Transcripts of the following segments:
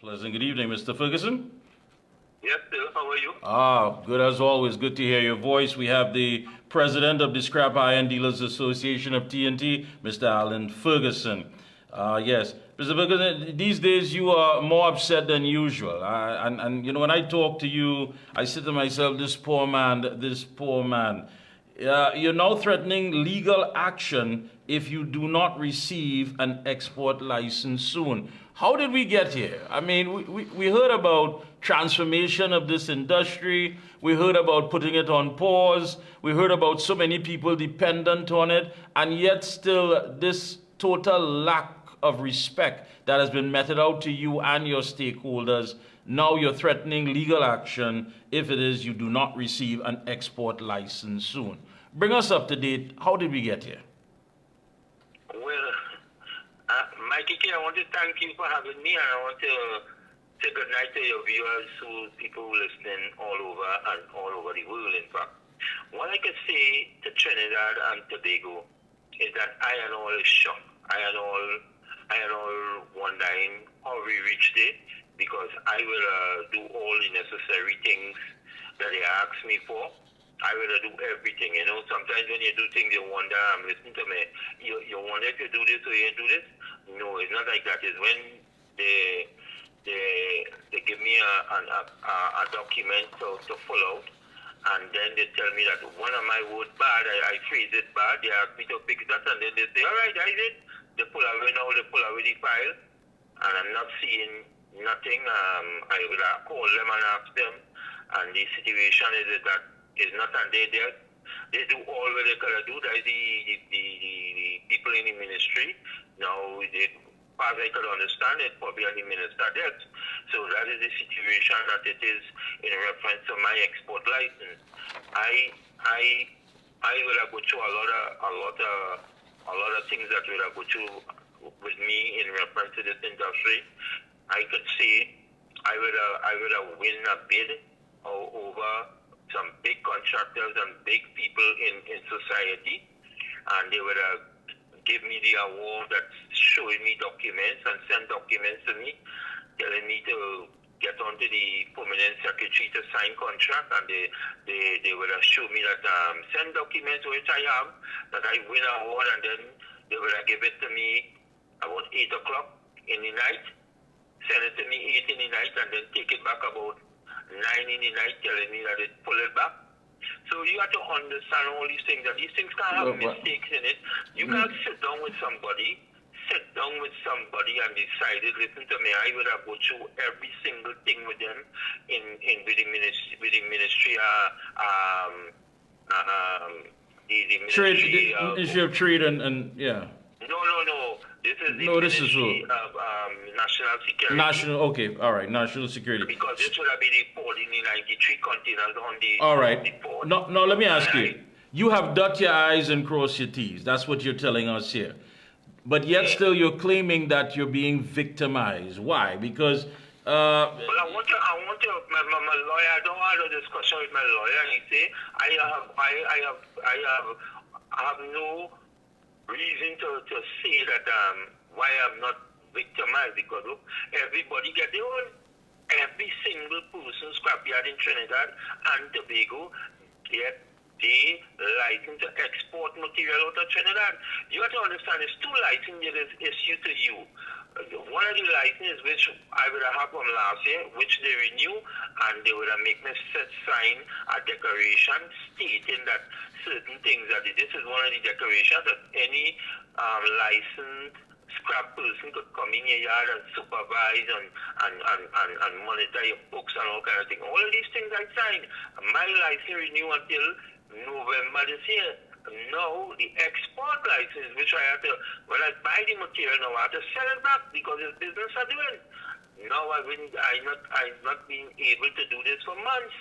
Pleasant good evening, Mr. Ferguson. Yes, sir. How are you? Good as always. Good to hear your voice. We have the president of the Scrap Iron Dealers Association of TNT, Mr. Allan Ferguson. Yes, Mr. Ferguson, these days you are more upset than usual. And you know, when I talk to you, I say to myself, this poor man, this poor man. You're now threatening legal action if you do not receive an export license soon. How did we get here? I mean, we heard about transformation of this industry. We heard about putting it on pause. We heard about so many people dependent on it. And yet still this total lack of respect that has been meted out to you and your stakeholders. Now you're threatening legal action if it is you do not receive an export license soon. Bring us up to date. How did we get here? Well, Mikee K, I want to thank you for having me, and I want to say good night to your viewers, people who listening all over the world, in fact. What I can say to Trinidad and Tobago is that iron ore is shot. Iron ore wondering how we reached it, because I will do all the necessary things that they ask me for. I will do everything, you know. Sometimes when you do things, you wonder, listen to me, you wonder if you do this or you do this. No, it's not like that. It's when they give me a document to fill out, and then they tell me that one of my words bad, I phrase it bad, they ask me to fix that, and then they say, all right, I did. They pull away the file, and I'm not seeing nothing. I will call them and ask them, and the situation is that it's not, and they do all what they can do. That is the people in the ministry. Now, as I could understand it, probably on the minister debt. So that is the situation that it is in reference to my export license. I will go through a lot of things that will go through with me in reference to this industry. I could say I will win a bid over some big contractors and big people in society, and they would give me the award that's showing me documents and send documents to me, telling me to get onto the permanent secretary to sign contract, and they would show me that send documents which I have, that I win an award, and then they would give it to me about 8 o'clock in the night, send it to me 8 in the night, and then take it back about 9 in the night, telling me that it pull it back. So you have to understand all these things, and these things can have mistakes in it. You can't sit down with somebody and decide it. Listen to me, I would have go through every single thing with them with the ministry, Ministry of Trade and yeah. No. This is the Ministry of National Security. Okay, all right, National Security. Because this would have been the port in the 93 containers on the all right. The port. No, let me ask you. You have dot your I's and cross your T's. That's what you're telling us here. But yet still you're claiming that you're being victimized. Why? Because well, I want to my lawyer, I don't have a discussion with my lawyer, and he say I have no reason to say that why I'm not victimized, because look, everybody get their own. Every single person scrapyard in Trinidad and Tobago get the license to export material out of Trinidad. You have to understand, it's 2 licenses that is issued to you. One of the licenses which I would have from last year, which they renew, and they would have make me sign a declaration stating that certain things, that this is one of the declarations that any licensed scrap person could come in your yard and supervise and monitor your books and all kind of things. All of these things I signed. My license renew until November this year. Now the export license, which I have to, when I buy the material now, I have to sell it back because it's business I'm doing. Now I've not been able to do this for months.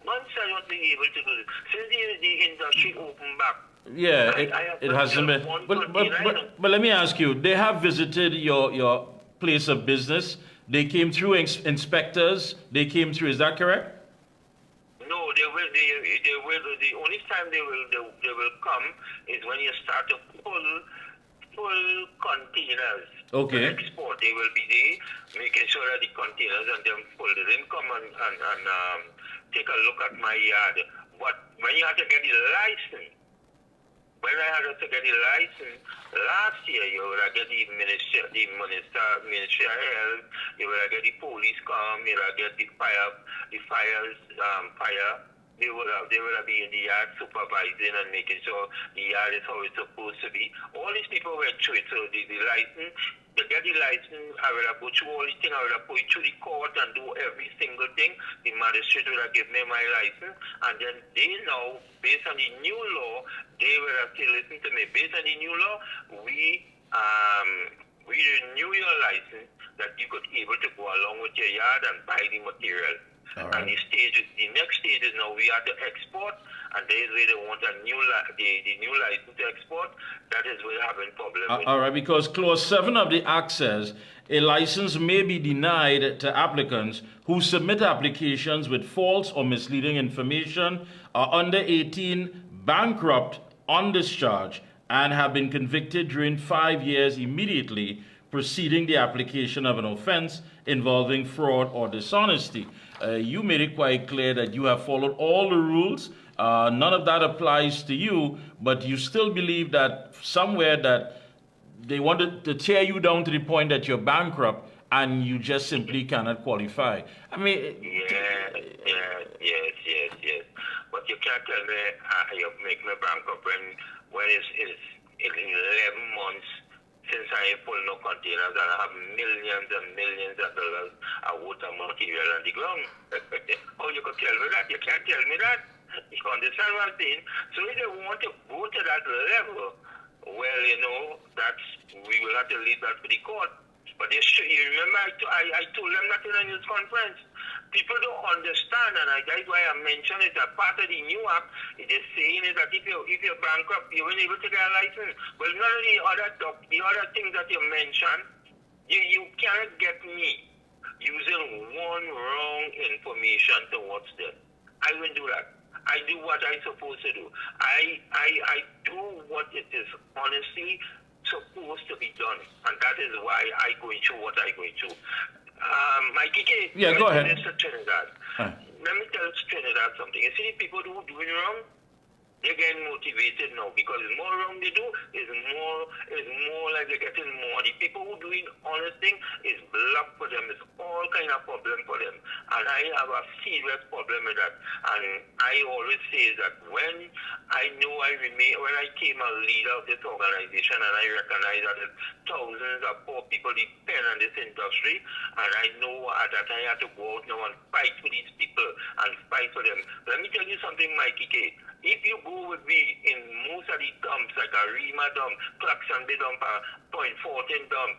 Months I've not been able to do this. Since the industry opened back. Yeah, it hasn't been. But let me ask you, they have visited your place of business. They came through inspectors. They came through. Is that correct? No, they will. The only time they will come is when you start to pull containers. Okay. Export. they will be there, making sure that the containers and them folded in come and take a look at my yard. But when you have to get the license, when I had to get the license last year, you would have get the ministry of health, you would have get the police come, you would have get the fire. They would have been in the yard supervising and making sure the yard is how it's supposed to be. All these people went through it. So the license, to get the license, I would have go through all these things. I would have put it through the court and do every single thing. The magistrate would have given me my license. And then they now, based on the new law, they would have to listen to me. Based on the new law, we renew your license that you could able to go along with your yard and buy the material. All right. And the next stage is now we have to export, and there is where they want the new license to export. That is where we're having problems. All right, because Clause 7 of the Act says a license may be denied to applicants who submit applications with false or misleading information, are under 18, bankrupt, on discharge, and have been convicted during 5 years immediately preceding the application of an offense involving fraud or dishonesty. You made it quite clear that you have followed all the rules. None of that applies to you, but you still believe that somewhere that they wanted to tear you down to the point that you're bankrupt and you just simply cannot qualify. I mean... Yes. But you can't tell me you make me bankrupt when it's 11 months since I ain't pulled no containers and I have millions and millions of dollars of water material on the ground. Oh, you could tell me that? You can't tell me that? You understand what I'm saying? So if they want to go to that level, well, you know, we will have to leave that to the court. But you remember I told them that in a news conference. People don't understand, and that's why I mentioned it. That part of the new act is saying is that if you're bankrupt, you're able to get a license. Well, none of the other things that you mentioned, you can't get me using one wrong information towards them. I will do that. I do what I'm supposed to do. I do what it is honestly supposed to be done, and that is why I go through what I go through. Mikee K, go ahead. Trinidad. Let me tell Trinidad something. You see the people who are doing wrong, they're getting motivated now because the more wrong they do, is more like they're getting more. The people who are doing honest thing is block for them. It's all kind of problem for them. And I have a serious problem with that. And I always say that when I came a leader of this organization and I recognize that thousands of poor people depend on this industry, and I know that I have to go out now and fight for these people and fight for them. Let me tell you something, Mikee K. If you go with me in most of the dumps, like Arima dump, Claxon Bay dump, Point 14 dump,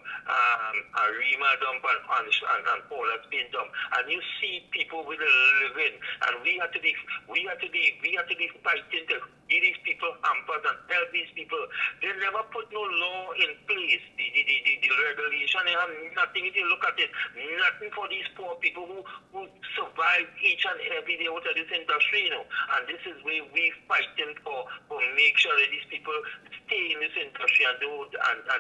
Arima dump, and Paula Spain dump, and you see people with a living, and we have to be fighting to give these people hampers and help these people. They never put no law in place. The regulation, they have nothing. If you look at it, nothing for these poor people who survive each and every day out of this industry, you know. And this is where we fighting for make sure that these people stay in this industry and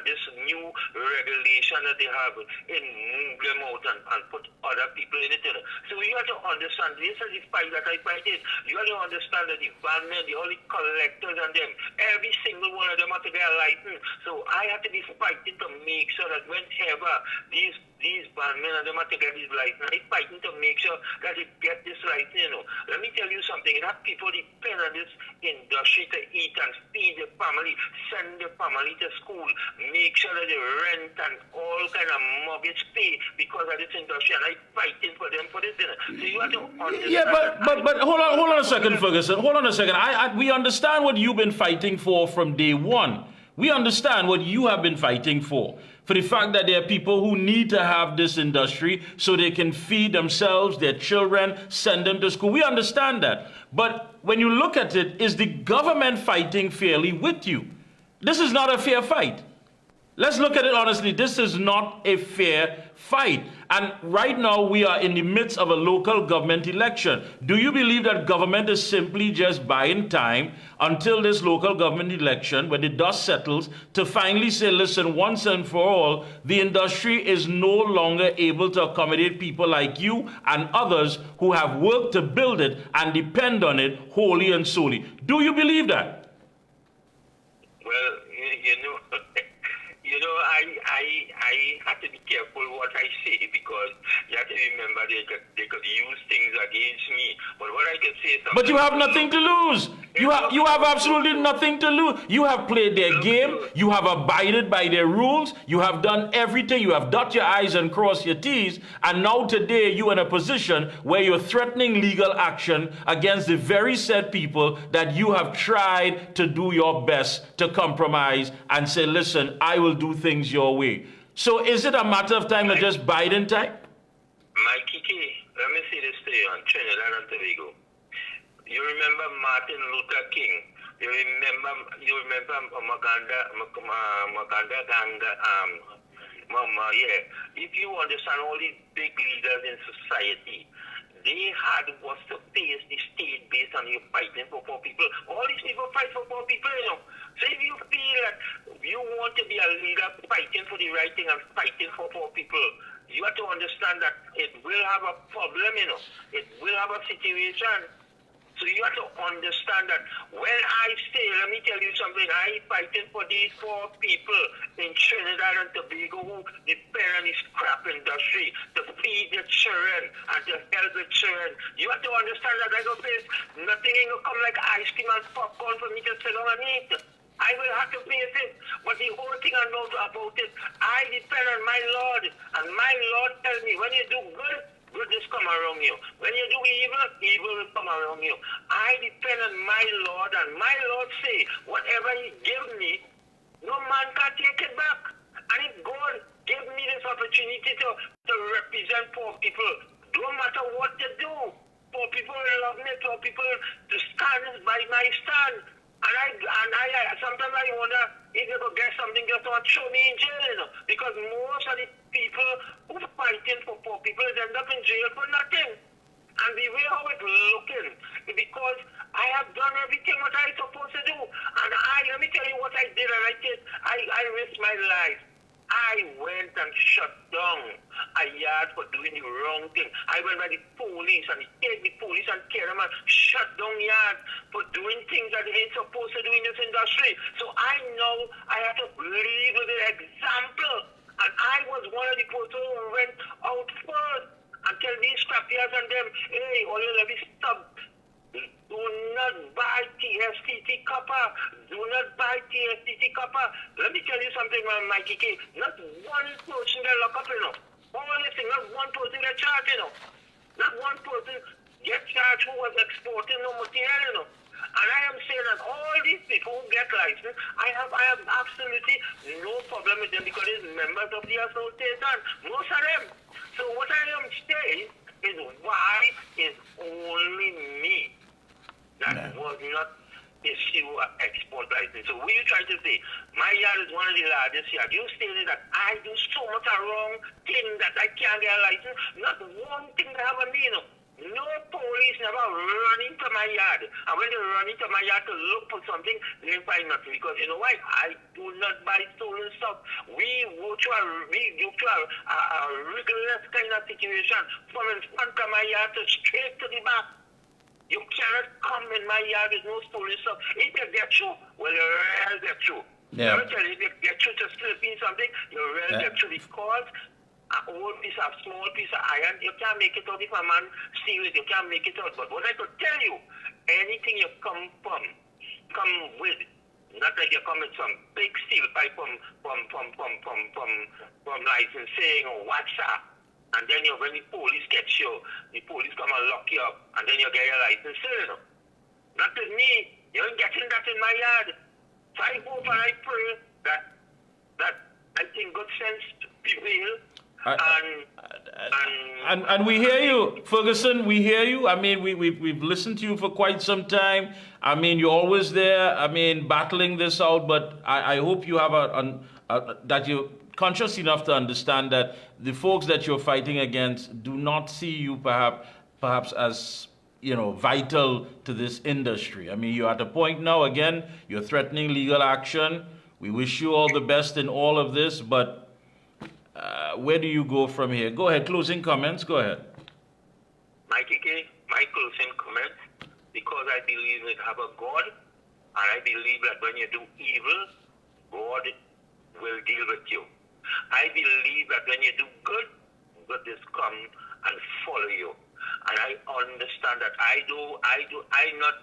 this new regulation that they have and move them out and put other people in it. You know. So you have to understand, this is the fight that I fight it. You have to understand that the bandmen, the only collectors and them, every single one of them have to get a license. So I have to be fighting to make sure that whenever these bandmen and them have to get these license, I'm fighting to make sure that they get this license, you know. Let me tell you something, that people depend on this industry to eat and feed the family, send the family to school, make sure that they rent and all kind of mortgage pay because of this industry, and I'm fighting for them for this, you know. So you have to understand. Yeah, but hold on a second, Ferguson. Hold on a second. We understand what you've been fighting for from day one. We understand what you have been fighting for the fact that there are people who need to have this industry so they can feed themselves, their children, send them to school. We understand that. But when you look at it, is the government fighting fairly with you? This is not a fair fight. Let's look at it honestly. This is not a fair fight. And right now we are in the midst of a local government election. Do you believe that government is simply just buying time until this local government election, when the dust settles, to finally say, listen, once and for all, the industry is no longer able to accommodate people like you and others who have worked to build it and depend on it wholly and solely? Do you believe that? Well, you know, I have to be careful what I say, because you have to remember they could use things against me. But what I can say is something. But you have nothing to lose. You have absolutely nothing to lose. You have played their game. You have abided by their rules. You have done everything. You have dot your I's and cross your T's. And now today you're in a position where you're threatening legal action against the very said people that you have tried to do your best to compromise and say, listen, I will do things your way. So is it a matter of time or just biding time? Mikee K, let me say this to you on Trinidad and Tobago. You remember Martin Luther King. You remember Maganda Ganga. Yeah. If you understand all these big leaders in society, they had was to face the state based on you fighting for poor people. All these people fight for poor people, you know. So if you feel that you want to be a leader fighting for the right thing and fighting for poor people, you have to understand that it will have a problem, you know. It will have a situation. So you have to understand that when I say, let me tell you something, I fighting for these poor people in Trinidad and Tobago who depend on the scrap industry to feed their children and to help the children. You have to understand that I go face nothing ain't gonna come like ice cream and popcorn for me to sit down and eat. I will have to face it. But the whole thing I know about it, I depend on my Lord. And my Lord tells me, when you do good, good just come around you. When you do evil, evil will come around you. I depend on my Lord, and my Lord say, whatever he gives me, no man can take it back. And if God gave me this opportunity to represent poor people, don't matter what they do, poor people love me, poor people to stand by my stand. And I sometimes I wonder if they could get something just to throw me in jail, you know, because most of the people who are fighting for poor people end up in jail for nothing. And the way how it's looking, because I have done everything what I supposed to do. And let me tell you what I did, and I risked my life. I went and shut down a yard for doing the wrong thing. I went by the police and they take the police and carry them and shut down yards for doing things that they ain't supposed to do in this industry. So I know I have to lead with an example. And I was one of the people who went out first and tell these scrappiers and them, hey, all you let me stop. Do not buy TSTT copper. Do not buy TSTT copper. Let me tell you something, Mikee K. Not one person get locked up, you know. All this thing, not one person get charged, you know. Not one person get charged who was exporting no material, you know. And I am saying that all these people who get license, I have absolutely no problem with them because it's members of the association. Most of them. So what I am saying is why is only me that was not issue an export license. So what are you trying to say? My yard is one of the largest yards. You stated that I do so much wrong thing that I can't get a license. Not one thing that have a meaning. No police never run into my yard. And when they run into my yard to look for something, they find nothing. Because you know why? I do not buy stolen stuff. We go to a rigorous kind of situation. From in front of my yard to straight to the back. You cannot come in my yard with no stolen stuff. If you get you, well, you will get you. Yeah. Let me tell you, if you get you to slipping something, you will get you because a old piece of small piece of iron, you can't make it out if a man steal it, you can't make it out. But what I could tell you, anything you come with, not like you come with some big steel pipe from licensing or WhatsApp. And then when the police catch you, the police come and lock you up, and then you get your license, you know. Not with me. You ain't getting that in my yard. So I hope and I pray that I think good sense prevail. And we hear you, Ferguson. We hear you. I mean, we've listened to you for quite some time. I mean, you're always there. I mean, battling this out. But I hope you have that you're conscious enough to understand that the folks that you're fighting against do not see you perhaps as, you know, vital to this industry. I mean, you're at a point now, again, you're threatening legal action. We wish you all the best in all of this, but where do you go from here? Go ahead, closing comments, go ahead. Mikee K, my closing comments, because I believe we have a God, and I believe that when you do evil, God will deal with you. I believe that when you do good, goodness come and follow you. And I understand that I not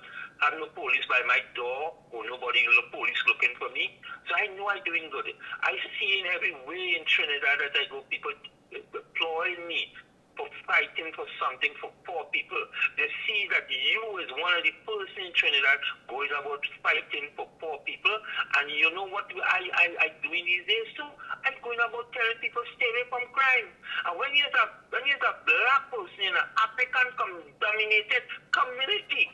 have no police by my door or police looking for me. So I know I'm doing good. I see in every way in Trinidad that I go, people employing me for fighting for something for poor people. They see that you is one of the person in Trinidad going about fighting for poor people. And you know what I doing these days too? I'm going about telling people stay away from crime. And when you're a black person in an African dominated community,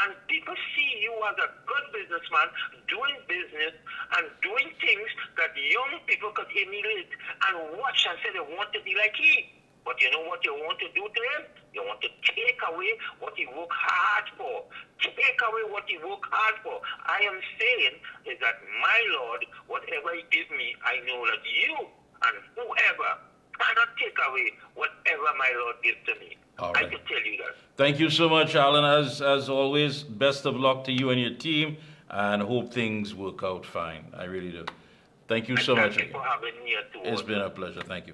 and people see you as a good businessman doing business and doing things that young people could emulate and watch and say they want to be like he. But you know what you want to do to him? You want to take away what he worked hard for. Take away what he worked hard for. I am saying is that my Lord, whatever he gives me, I know that you and whoever cannot take away whatever my Lord gives to me. All I right. can tell you that. Thank you so much, Allan. As always, best of luck to you and your team, and hope things work out fine. I really do. Thank you so much Thank you again. for having me at all. It's been a pleasure. Thank you.